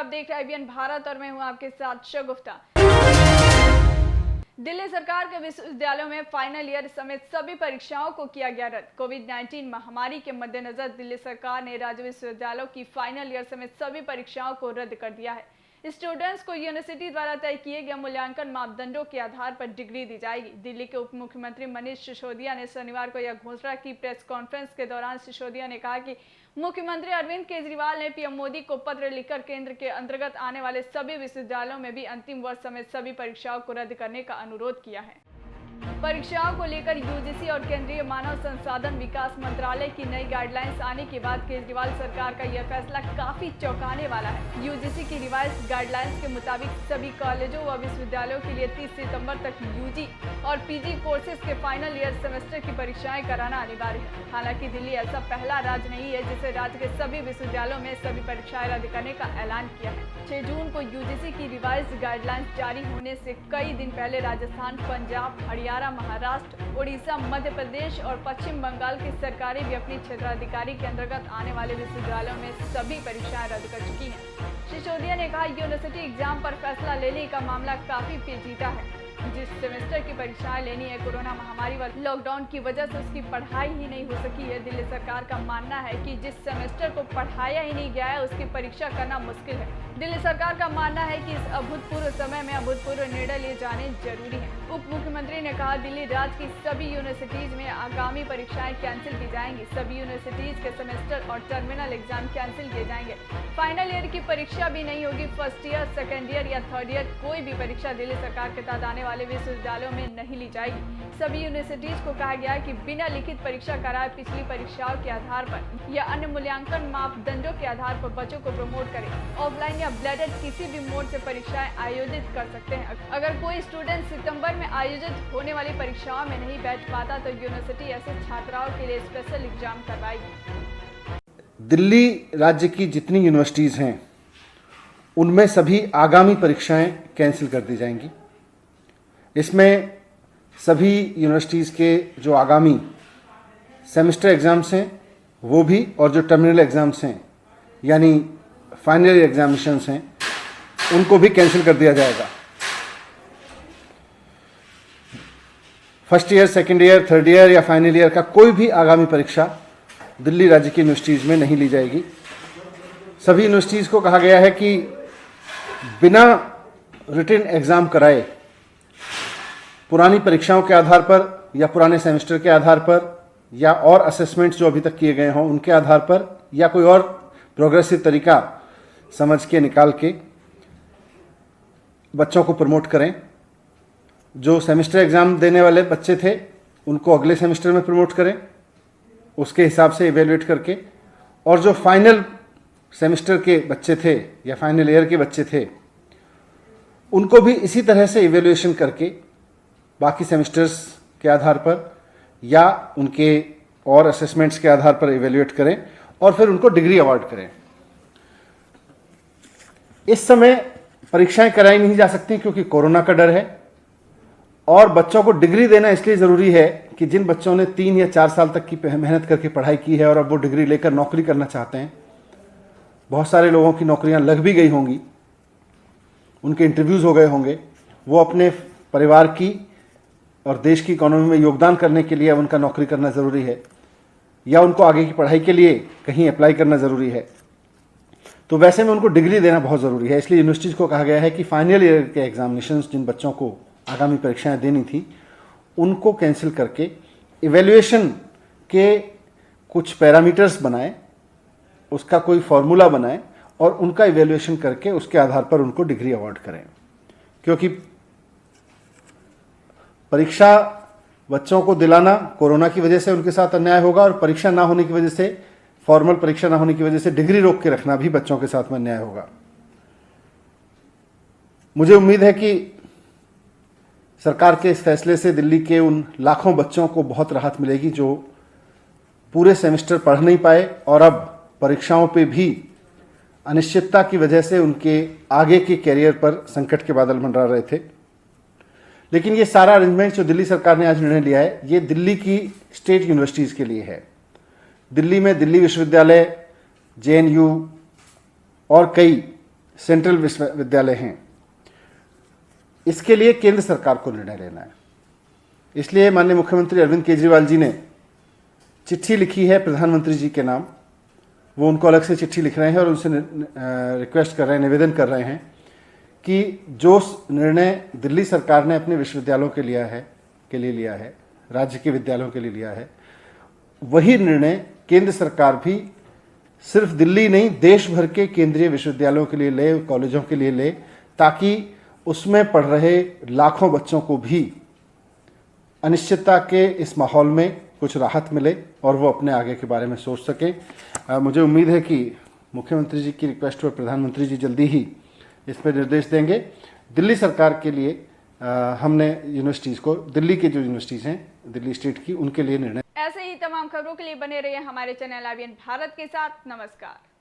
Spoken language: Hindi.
आप देख रहे हैं IBN भारत और मैं हूं आपके साथ शगुफ्ता। दिल्ली सरकार के विश्वविद्यालयों में फाइनल ईयर समेत सभी परीक्षाओं को किया गया रद्द। कोविड-19 महामारी के मद्देनजर दिल्ली सरकार ने राज्य विश्वविद्यालयों की फाइनल ईयर समेत सभी परीक्षाओं को रद्द कर दिया है। स्टूडेंट्स को यूनिवर्सिटी द्वारा तय किए गए मूल्यांकन मापदंडों के आधार पर डिग्री दी जाएगी। दिल्ली के उप मुख्यमंत्री मनीष सिसोदिया ने शनिवार को यह घोषणा की। प्रेस कॉन्फ्रेंस के दौरान सिसोदिया ने कहा कि मुख्यमंत्री अरविंद केजरीवाल ने पीएम मोदी को पत्र लिखकर केंद्र के अंतर्गत आने वाले सभी विश्वविद्यालयों में भी अंतिम वर्ष समेत सभी परीक्षाओं को रद्द करने का अनुरोध किया है। परीक्षाओं को लेकर यूजीसी और केंद्रीय मानव संसाधन विकास मंत्रालय की नई गाइडलाइंस आने के बाद केजरीवाल सरकार का यह फैसला काफी चौंकाने वाला है। यूजीसी की रिवाइज्ड गाइडलाइंस के मुताबिक सभी कॉलेजों व विश्वविद्यालयों के लिए 30 सितंबर तक यूजी और पीजी कोर्सेज के फाइनल ईयर सेमेस्टर की परीक्षाएं कराना अनिवार्य है। हालांकि दिल्ली ऐसा पहला राज्य नहीं है जिसे राज्य के सभी विश्वविद्यालयों में सभी परीक्षाएं रद्द करने का ऐलान किया है। 6 जून को यूजीसी की रिवाइज्ड गाइडलाइंस जारी होने से कई दिन पहले राजस्थान, पंजाब, हरियाणा, महाराष्ट्र, उड़ीसा, मध्य प्रदेश और पश्चिम बंगाल की सरकारें भी अपनी क्षेत्राधिकारी के अंतर्गत आने वाले विश्वविद्यालयों में सभी परीक्षाएं रद्द कर चुकी हैं। सिसोदिया ने कहा, यूनिवर्सिटी एग्जाम पर फैसला लेने का मामला काफी पेचीदा है। जिस सेमेस्टर की परीक्षाएं लेनी है, कोरोना महामारी व लॉकडाउन की वजह से उसकी पढ़ाई ही नहीं हो सकी है। दिल्ली सरकार का मानना है कि जिस सेमेस्टर को पढ़ाया ही नहीं गया है उसकी परीक्षा करना मुश्किल है। दिल्ली सरकार का मानना है कि इस अभूतपूर्व समय में अभूतपूर्व निर्णय लिए जाने जरूरी है। उप मुख्यमंत्री ने कहा, दिल्ली राज्य की सभी यूनिवर्सिटीज में आगामी परीक्षाएं कैंसिल की जाएंगी। सभी यूनिवर्सिटीज के सेमेस्टर और टर्मिनल एग्जाम कैंसिल किए जाएंगे। फाइनल ईयर की परीक्षा भी नहीं होगी। फर्स्ट ईयर, सेकेंड ईयर या थर्ड ईयर कोई भी परीक्षा दिल्ली सरकार के तहत आने वाले विश्वविद्यालयों में नहीं ली जाएगी। सभी यूनिवर्सिटीज को कहा गया है कि बिना लिखित परीक्षा कराए पिछली परीक्षाओं के आधार पर या अन्य मूल्यांकन मापदंडों के आधार पर बच्चों को प्रमोट करें। ऑफलाइन या ब्लेडेड किसी भी मोड से परीक्षाएं आयोजित कर सकते हैं। अगर कोई स्टूडेंट सितंबर में आयोजित होने वाली परीक्षाओं में नहीं बैठ पाता तो यूनिवर्सिटी ऐसे छात्राओं के लिए स्पेशल एग्जाम करवाएगी। दिल्ली राज्य की जितनी यूनिवर्सिटीज़ हैं उनमें सभी आगामी परीक्षाएं कैंसिल कर दी जाएंगी। इसमें सभी यूनिवर्सिटीज़ के जो आगामी सेमेस्टर एग्ज़ाम्स हैं वो भी, और जो टर्मिनल एग्ज़ाम्स हैं यानी फाइनल एग्जामिनेशंस हैं उनको भी कैंसिल कर दिया जाएगा। First year, second year, third year या फाइनल ईयर का कोई भी आगामी परीक्षा दिल्ली राज्य की यूनिवर्सिटीज़ में नहीं ली जाएगी। सभी यूनिवर्सिटीज़ को कहा गया है कि बिना रिटन एग्ज़ाम कराए पुरानी परीक्षाओं के आधार पर या पुराने सेमेस्टर के आधार पर या और असेसमेंट्स जो अभी तक किए गए हों उनके आधार पर या कोई और प्रोग्रेसिव तरीका समझ के निकाल के बच्चों को प्रमोट करें। जो सेमेस्टर एग्ज़ाम देने वाले बच्चे थे उनको अगले सेमेस्टर में प्रमोट करें उसके हिसाब से इवेलुएट करके, और जो फाइनल सेमेस्टर के बच्चे थे या फाइनल ईयर के बच्चे थे उनको भी इसी तरह से इवेलुएशन करके बाकी सेमेस्टर्स के आधार पर या उनके और असेसमेंट्स के आधार पर इवेलुएट करें और फिर उनको डिग्री अवार्ड करें। इस समय परीक्षाएं कराई नहीं जा सकती क्योंकि कोरोना का डर है, और बच्चों को डिग्री देना इसलिए ज़रूरी है कि जिन बच्चों ने 3 या 4 साल तक की मेहनत करके पढ़ाई की है और अब वो डिग्री लेकर नौकरी करना चाहते हैं, बहुत सारे लोगों की नौकरियां लग भी गई होंगी, उनके इंटरव्यूज़ हो गए होंगे, वो अपने परिवार की और देश की इकोनॉमी में योगदान करने के लिए उनका नौकरी करना ज़रूरी है या उनको आगे की पढ़ाई के लिए कहीं अप्लाई करना ज़रूरी है। तो वैसे में उनको डिग्री देना बहुत ज़रूरी है। इसलिए यूनिवर्सिटीज़ को कहा गया है कि फाइनल ईयर के एग्जामिनेशंस जिन बच्चों को आगामी परीक्षाएं देनी थी उनको कैंसिल करके इवेल्युएशन के कुछ पैरामीटर्स बनाएं, उसका कोई फार्मूला बनाएं और उनका इवेल्युएशन करके उसके आधार पर उनको डिग्री अवार्ड करें। क्योंकि परीक्षा बच्चों को दिलाना कोरोना की वजह से उनके साथ अन्याय होगा, और परीक्षा ना होने की वजह से, फॉर्मल परीक्षा ना होने की वजह से डिग्री रोक के रखना भी बच्चों के साथ में अन्याय होगा। मुझे उम्मीद है कि सरकार के इस फैसले से दिल्ली के उन लाखों बच्चों को बहुत राहत मिलेगी जो पूरे सेमेस्टर पढ़ नहीं पाए और अब परीक्षाओं पे भी अनिश्चितता की वजह से उनके आगे के कैरियर पर संकट के बादल मंडरा रहे थे। लेकिन ये सारा अरेंजमेंट जो दिल्ली सरकार ने आज निर्णय लिया है, ये दिल्ली की स्टेट यूनिवर्सिटीज़ के लिए है। दिल्ली में दिल्ली विश्वविद्यालय, JNU और कई सेंट्रल विश्वविद्यालय हैं, इसके लिए केंद्र सरकार को निर्णय लेना है। इसलिए माननीय मुख्यमंत्री अरविंद केजरीवाल जी ने चिट्ठी लिखी है प्रधानमंत्री जी के नाम। वो उनको अलग से चिट्ठी लिख रहे हैं और उनसे रिक्वेस्ट कर रहे हैं, निवेदन कर रहे हैं कि जो निर्णय दिल्ली सरकार ने अपने विश्वविद्यालयों के लिए लिया है, राज्य के विद्यालयों के लिए लिया है, वही निर्णय केंद्र सरकार भी सिर्फ दिल्ली नहीं, देश भर के केंद्रीय विश्वविद्यालयों के लिए ले, कॉलेजों के लिए ले, ताकि उसमें पढ़ रहे लाखों बच्चों को भी अनिश्चितता के इस माहौल में कुछ राहत मिले और वो अपने आगे के बारे में सोच सकें। मुझे उम्मीद है कि मुख्यमंत्री जी की रिक्वेस्ट पर प्रधानमंत्री जी जल्दी ही इस पर निर्देश देंगे। दिल्ली सरकार के लिए हमने यूनिवर्सिटीज़ को, दिल्ली के जो यूनिवर्सिटीज़ हैं दिल्ली स्टेट की, उनके लिए निर्णय। ऐसे ही तमाम खबरों के लिए बने रहिए हमारे चैनल IBN भारत के साथ। नमस्कार।